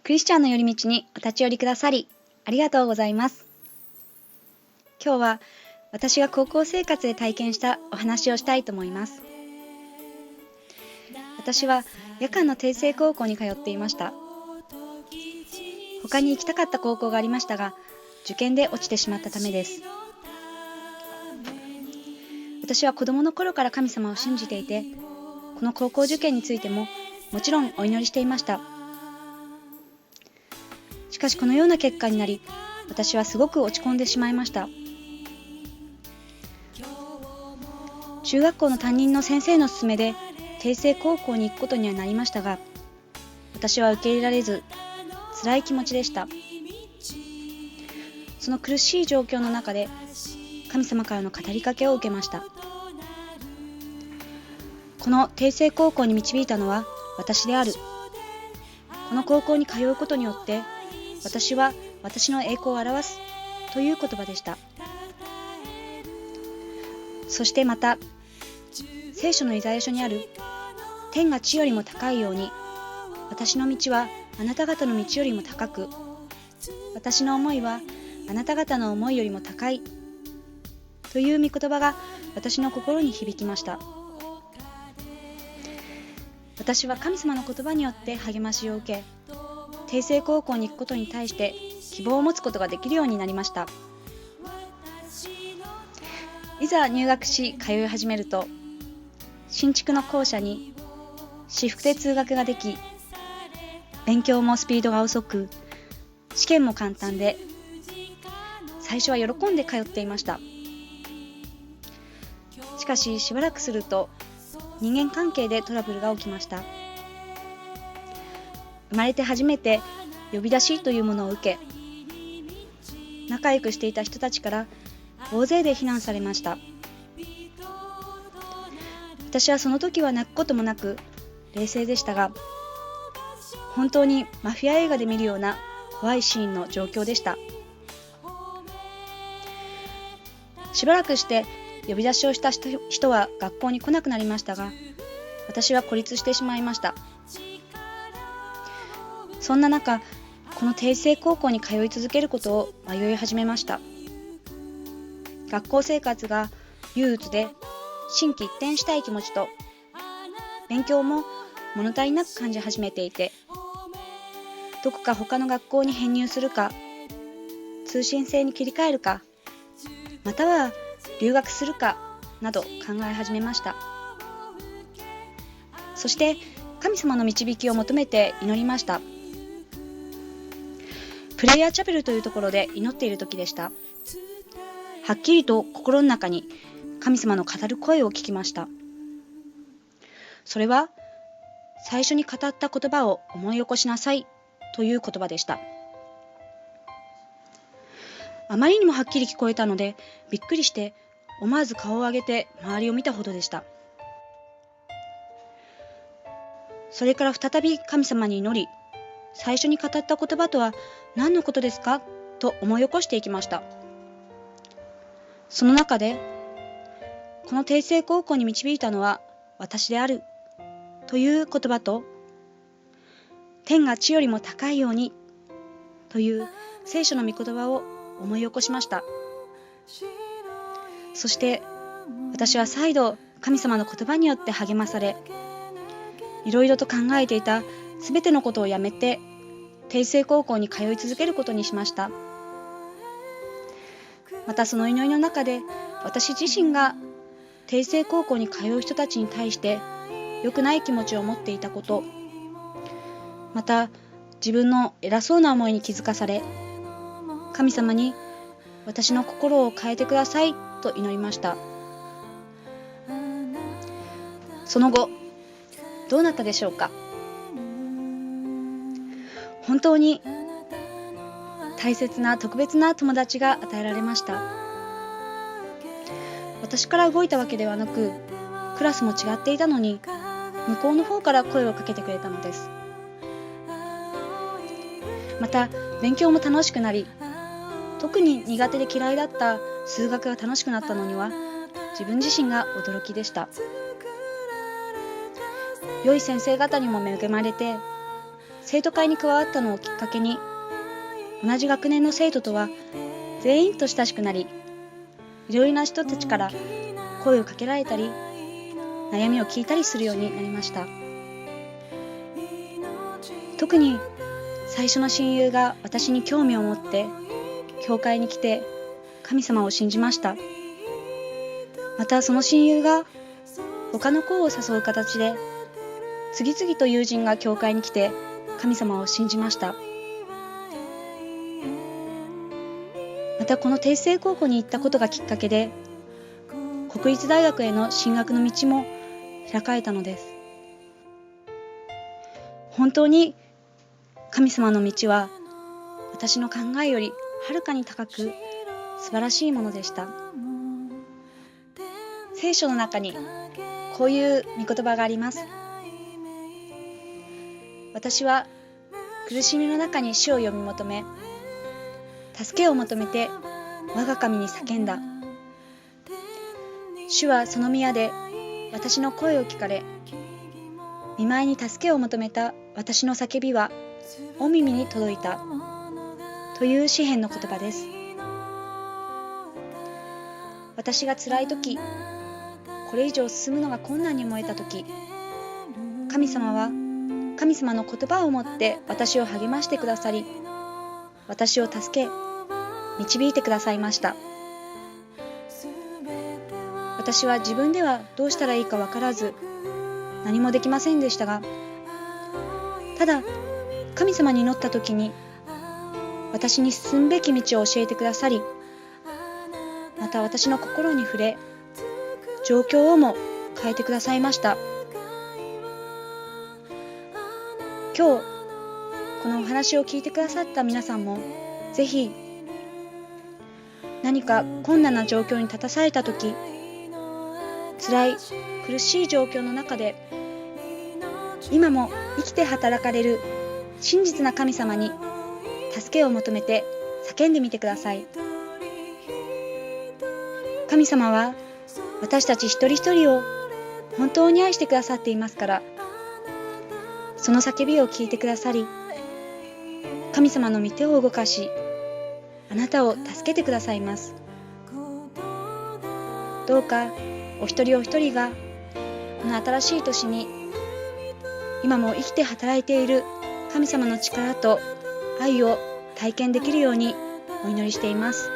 クリスチャンの寄り道にお立ち寄りくださりありがとうございます。今日は私が高校生活で体験したお話をしたいと思います。私は夜間の定成高校に通っていました。他に行きたかった高校がありましたが、受験で落ちてしまったためです。私は子供の頃から神様を信じていて、この高校受験についてももちろんお祈りしていました。しかしこのような結果になり、私はすごく落ち込んでしまいました。中学校の担任の先生の勧めで定成高校に行くことにはなりましたが、私は受け入れられず辛い気持ちでした。その苦しい状況の中で神様からの語りかけを受けました。この定成高校に導いたのは私である。この高校に通うことによって私は私の栄光を表すという言葉でした。そしてまた聖書のイザヤ書にある天が地よりも高いように、私の道はあなた方の道よりも高く、私の思いはあなた方の思いよりも高いという御言葉が私の心に響きました。私は神様の言葉によって励ましを受け、定成高校に行くことに対して希望を持つことができるようになりました。いざ入学し通い始めると、新築の校舎に私服で通学ができ、勉強もスピードが遅く、試験も簡単で、最初は喜んで通っていました。しかししばらくすると人間関係でトラブルが起きました。生まれて初めて呼び出しというものを受け、仲良くしていた人たちから大勢で非難されました。私はその時は泣くこともなく冷静でしたが、本当にマフィア映画で見るような怖いシーンの状況でした。しばらくして呼び出しをした人は学校に来なくなりましたが、私は孤立してしまいました。そんな中、この定成高校に通い続けることを迷い始めました。学校生活が憂鬱で心機一転したい気持ちと、勉強も物足りなく感じ始めていて、どこか他の学校に編入するか、通信制に切り替えるか、または留学するかなど考え始めました。そして神様の導きを求めて祈りました。プレイヤーチャペルというところで祈っている時でした。はっきりと心の中に神様の語る声を聞きました。それは最初に語った言葉を思い起こしなさいという言葉でした。あまりにもはっきり聞こえたのでびっくりして思わず顔を上げて周りを見たほどでした。それから再び神様に祈り、最初に語った言葉とは何のことですかと思い起こしていきました。その中で、この定成高校に導いたのは私であるという言葉と、天が地よりも高いようにという聖書の御言葉を思い起こしました。そして私は再度神様の言葉によって励まされ、いろいろと考えていたすべてのことをやめて定成高校に通い続けることにしました。またその祈りの中で、私自身が定成高校に通う人たちに対して良くない気持ちを持っていたこと、また自分の偉そうな思いに気づかされ、神様に私の心を変えてくださいと祈りました。その後どうなったでしょうか。本当に大切な特別な友達が与えられました。私から動いたわけではなく、クラスも違っていたのに向こうの方から声をかけてくれたのです。また勉強も楽しくなり、特に苦手で嫌いだった数学が楽しくなったのには自分自身が驚きでした。良い先生方にも恵まれて、生徒会に加わったのをきっかけに、同じ学年の生徒とは全員と親しくなり、いろいろな人たちから声をかけられたり、悩みを聞いたりするようになりました。特に最初の親友が私に興味を持って教会に来て神様を信じました。またその親友が他の子を誘う形で次々と友人が教会に来て神様を信じました。またこの定成高校に行ったことがきっかけで国立大学への進学の道も開かれたのです。本当に神様の道は私の考えよりはるかに高く素晴らしいものでした。聖書の中にこういう御言葉があります。私は苦しみの中に主を呼び求め、助けを求めて我が神に叫んだ。主はその宮で私の声を聞かれ、御前に助けを求めた私の叫びはお耳に届いたという詩篇の言葉です。私が辛い時、これ以上進むのが困難に思えた時、神様は神様の言葉を持って私を励ましてくださり、私を助け導いてくださいました。私は自分ではどうしたらいいか分からず何もできませんでしたが、ただ神様に祈った時に私に進むべき道を教えてくださり、また私の心に触れ、状況をも変えてくださいました。今日このお話を聞いてくださった皆さんもぜひ何か困難な状況に立たされたとき、辛い苦しい状況の中で今も生きて働かれる真実な神様に助けを求めて叫んでみてください。神様は私たち一人一人を本当に愛してくださっていますから、その叫びを聞いてくださり、神様の御手を動かし、あなたを助けてくださいます。どうかお一人お一人がこの新しい年に今も生きて働いている神様の力と愛を体験できるようにお祈りしています。